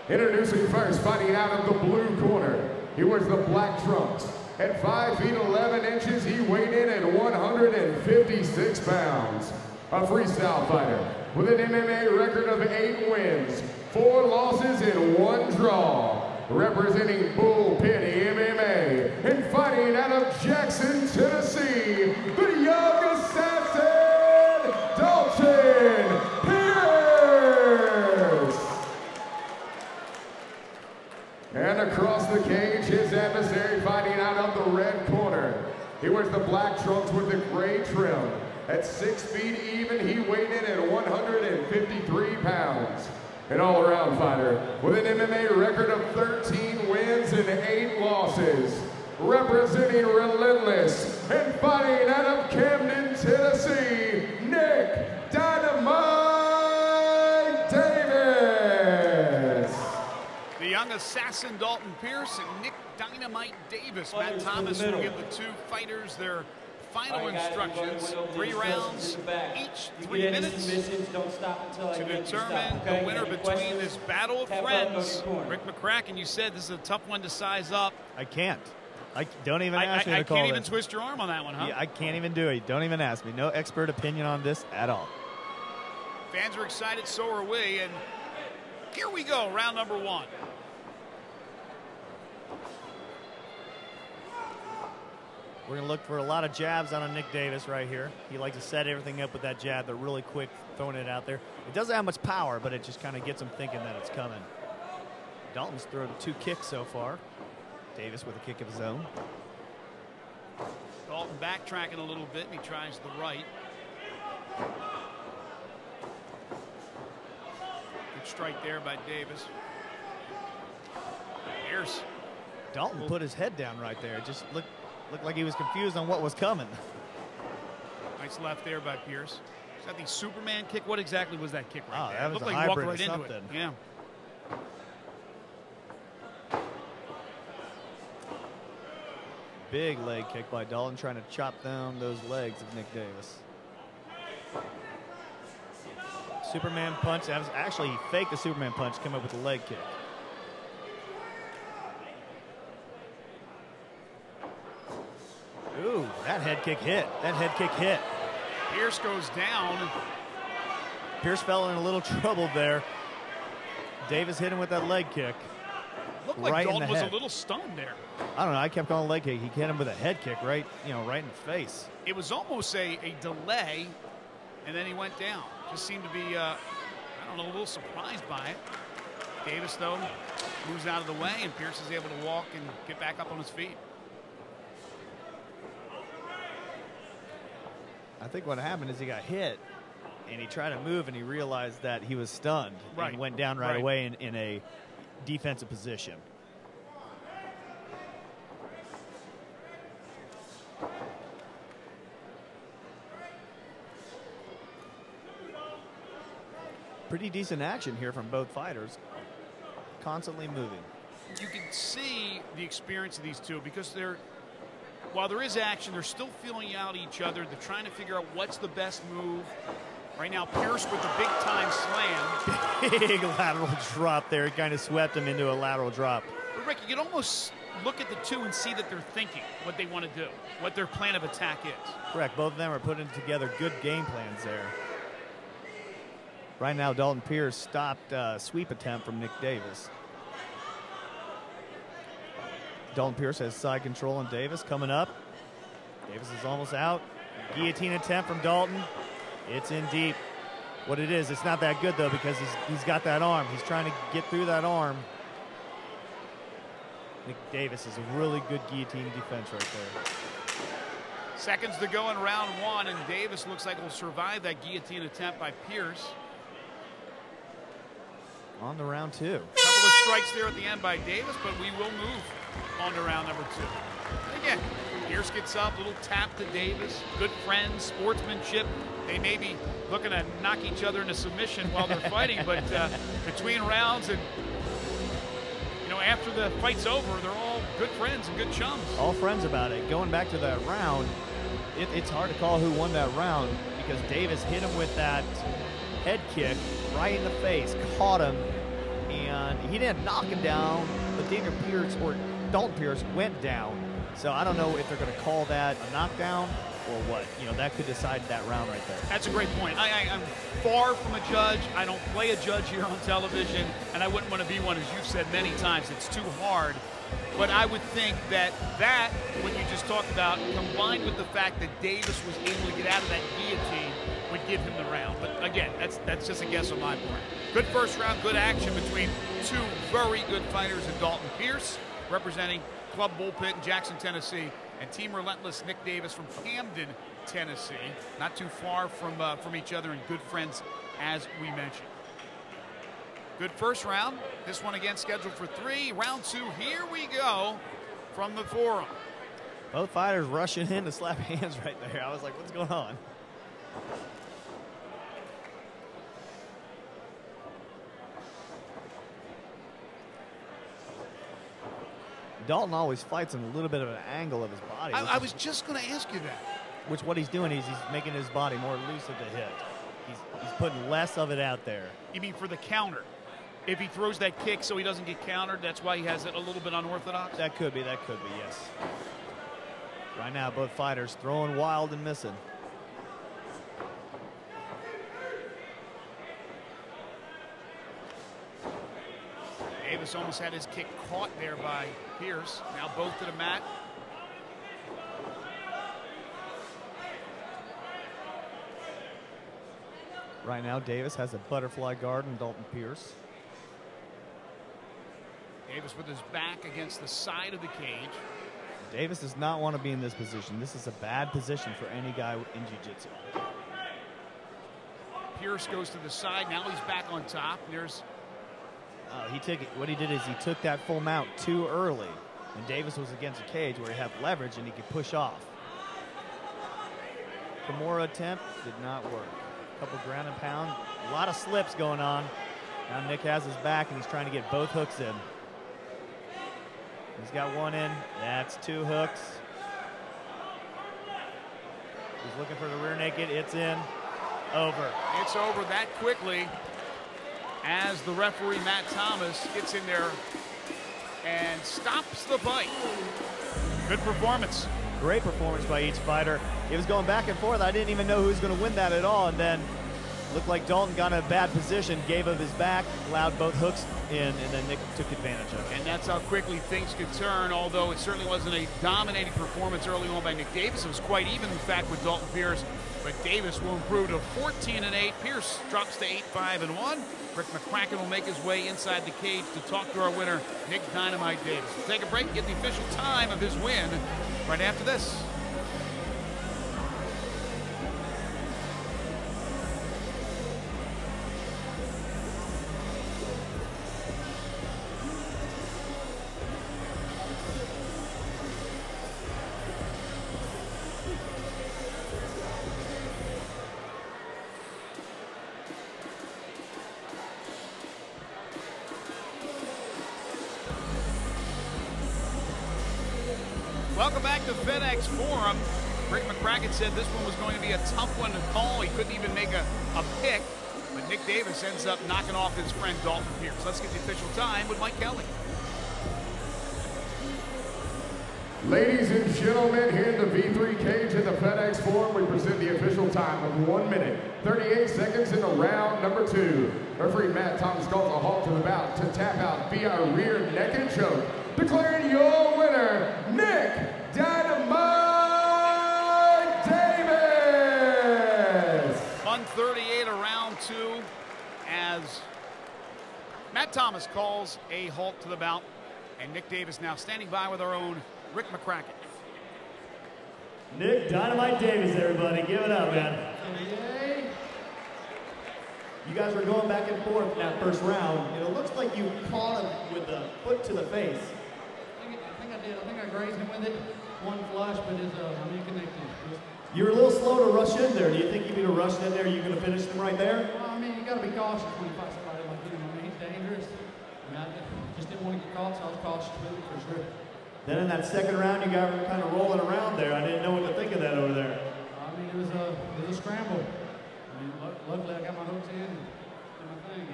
Introducing first, fighting out of the blue corner. He wears the black trunks. At 5 feet 11 inches, he weighed in at 156 pounds. A freestyle fighter with an MMA record of 8 wins, 4 losses, and 1 draw. Representing Bullpen MMA and fighting out of Jackson, Tennessee, the young assassin, Dalton Pierce. And across the cage, his adversary fighting out of the red corner. He wears the black trunks with the gray trim. At 6 feet even, he weighed in at 153 pounds. An all-around fighter with an MMA record of 13 wins and 8 losses. Representing Relentless and fighting out of Camden, Tennessee, Nick Dynamite Davis. The young assassin Dalton Pierce and Nick Dynamite Davis. Matt Thomas will give the 2 fighters their final instructions. 3 rounds, each 3 minutes to determine the winner between this battle of friends. Rick McCracken, you said this is a tough one to size up. I can't. Don't even ask me to call I can't even this. twist your arm on that one, huh? Yeah, I can't even do it. Don't even ask me. No expert opinion on this at all. Fans are excited, so are we, and here we go, round number 1. We're going to look for a lot of jabs on a Nick Davis right here. He likes to set everything up with that jab, but really quick throwing it out there. It doesn't have much power, but it just kind of gets him thinking that it's coming. Dalton's thrown 2 kicks so far. Davis with a kick of his own. Dalton backtracking a little bit, and he tries the right. Good strike there by Davis. Pierce. Dalton put his head down right there. It just looked like he was confused on what was coming. Nice left there by Pierce. Is that the Superman kick? What exactly was that kick right there? That was looked a like he walked hybrid right or into it. something. Yeah. Big leg kick by Dalton, trying to chop down those legs of Nick Davis. Superman punch. That was actually, he faked the Superman punch, came up with a leg kick. Ooh, that head kick hit. That head kick hit. Pierce goes down. Pierce fell in a little trouble there. Davis hit him with that leg kick. Looked like right Dalton in the was head. a little stunned there. I don't know. I kept calling leg kick. He hit him with a head kick right in the face. It was almost a delay, and then he went down. Just seemed to be, I don't know, a little surprised by it. Davis, though, moves out of the way, and Pierce is able to walk and get back up on his feet. I think what happened is he got hit, and he tried to move, and he realized that he was stunned, and went down right away in a defensive position. Pretty decent action here from both fighters, constantly moving. You can see the experience of these two because while there is action, they're still feeling out each other. They're trying to figure out what's the best move. Right now, Pierce with the big-time slam. Big lateral drop there. It kind of swept him into a lateral drop. But Rick, you can almost look at the two and see that they're thinking what they want to do, what their plan of attack is. Correct. Both of them are putting together good game plans there. Right now, Dalton Pierce stopped a sweep attempt from Nick Davis. Dalton Pierce has side control on Davis coming up. Davis is almost out. Guillotine attempt from Dalton. It's in deep. What it is, it's not that good though because he's got that arm. He's trying to get through that arm. Nick Davis is a really good guillotine defense right there. Seconds to go in round 1, and Davis looks like will survive that guillotine attempt by Pierce. On to round 2. A couple of strikes there at the end by Davis, but we will move on to round number 2. And again, Pierce gets up, little tap to Davis. Good friends, sportsmanship. They may be looking to knock each other into submission while they're fighting, but between rounds and, after the fight's over, they're all good friends and good chums. All friends about it. Going back to that round, it's hard to call who won that round because Davis hit him with that head kick right in the face, caught him, and he didn't knock him down, but Daniel Pierce or Dalton Pierce went down. So I don't know if they're going to call that a knockdown or what. You know, that could decide that round right there. That's a great point. I'm far from a judge. I don't play a judge here on television, and I wouldn't want to be one, as you've said many times. It's too hard. But I would think that what you just talked about, combined with the fact that Davis was able to get out of that guillotine, would give him the round. But again, that's just a guess on my part. Good first round, good action between two very good fighters in Dalton Pierce, representing Club Bullpit in Jackson, Tennessee, and Team Relentless Nick Davis from Camden, Tennessee. Not too far from each other and good friends, as we mentioned. Good first round. This one again scheduled for 3. Round 2, here we go from the forum. Both fighters rushing in to slap hands right there. I was like, what's going on? Dalton always fights in a little bit of an angle of his body. I was just going to ask you that. Which what he's doing is he's making his body more elusive to hit. He's putting less of it out there. You mean for the counter? If he throws that kick so he doesn't get countered, that's why he has it a little bit unorthodox? That could be, yes. Right now, both fighters throwing wild and missing. Davis almost had his kick caught there by Pierce. Now both to the mat. Right now, Davis has a butterfly guard on Dalton Pierce. Davis with his back against the side of the cage. Davis does not want to be in this position. This is a bad position for any guy in jiu-jitsu. Pierce goes to the side. Now he's back on top. There's what he did is he took that full mount too early, and Davis was against a cage where he had leverage and he could push off. Kimura attempt did not work. A couple ground and pound, a lot of slips going on. Now Nick has his back and he's trying to get both hooks in. He's got one in. That's 2 hooks. He's looking for the rear naked. It's in. Over. It's over that quickly as the referee, Matt Thomas, gets in there and stops the fight. Good performance. Great performance by each fighter. It was going back and forth. I didn't even know who was going to win that at all. And then looked like Dalton got in a bad position, gave up his back, allowed both hooks in, and then Nick took advantage of it. And that's how quickly things could turn, although it certainly wasn't a dominating performance early on by Nick Davis. It was quite even, in fact, with Dalton Pierce. But Davis will improve to 14-8. Pierce drops to 8-5-1. Rick McCracken will make his way inside the cage to talk to our winner, Nick Dynamite Davis. We'll take a break and get the official time of his win right after this. Welcome back to FedEx Forum. Rick McCracken said this one was going to be a tough one to call. He couldn't even make a pick, but Nick Davis ends up knocking off his friend Dalton Pierce. Let's get the official time with Mike Kelly. Ladies and gentlemen, here in the V3 cage at the FedEx Forum, we present the official time of 1 minute, 38 seconds in the round number 2. Referee Matt Thomas calls a halt to the bout to tap out via a rear naked choke, declaring your winner, Nick Dynamite Davis. 138 around 2 as Matt Thomas calls a halt to the bout, and Nick Davis now standing by with our own Rick McCracken. Nick Dynamite Davis, everybody. Give it up, man. You guys were going back and forth in that first round, and it looks like you caught him with the foot to the face. I think I did. I think I grazed him with it. One flush, but it's unconnected. You were a little slow to rush in there. Do you think if you'd have rushed in there, you're going to finish him right there? Well, I mean, you got to be cautious when you fight somebody like him. I mean, he's dangerous. I mean, I just didn't want to get caught, so I was cautious with it for sure. Then in that second round, you got kind of rolling around there. I didn't know what to think of that over there. I mean, it was a scramble. I mean, luckily I got my hooks in and my thing.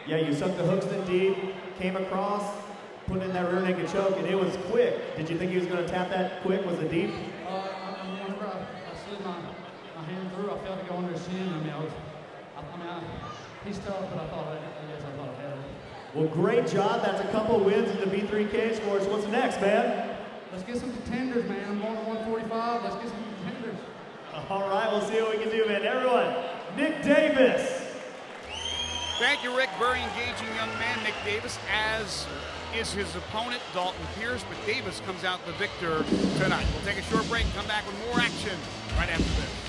Yeah, you sucked the hooks in deep, came across, put in that rear naked choke, and it was quick. Did you think he was going to tap that quick? Was it deep? Whenever I slid my hand through, I felt it go under his chin. He's tough, but I thought I had it. Well, great job. That's a couple wins in the V3 cage for us. What's next, man? Let's get some contenders, man. I'm going to 145. Let's get some contenders. All right, we'll see what we can do, man. Everyone, Nick Davis. Thank you, Rick. Very engaging young man, Nick Davis, as is his opponent, Dalton Pierce. But Davis comes out the victor tonight. We'll take a short break and come back with more action right after this.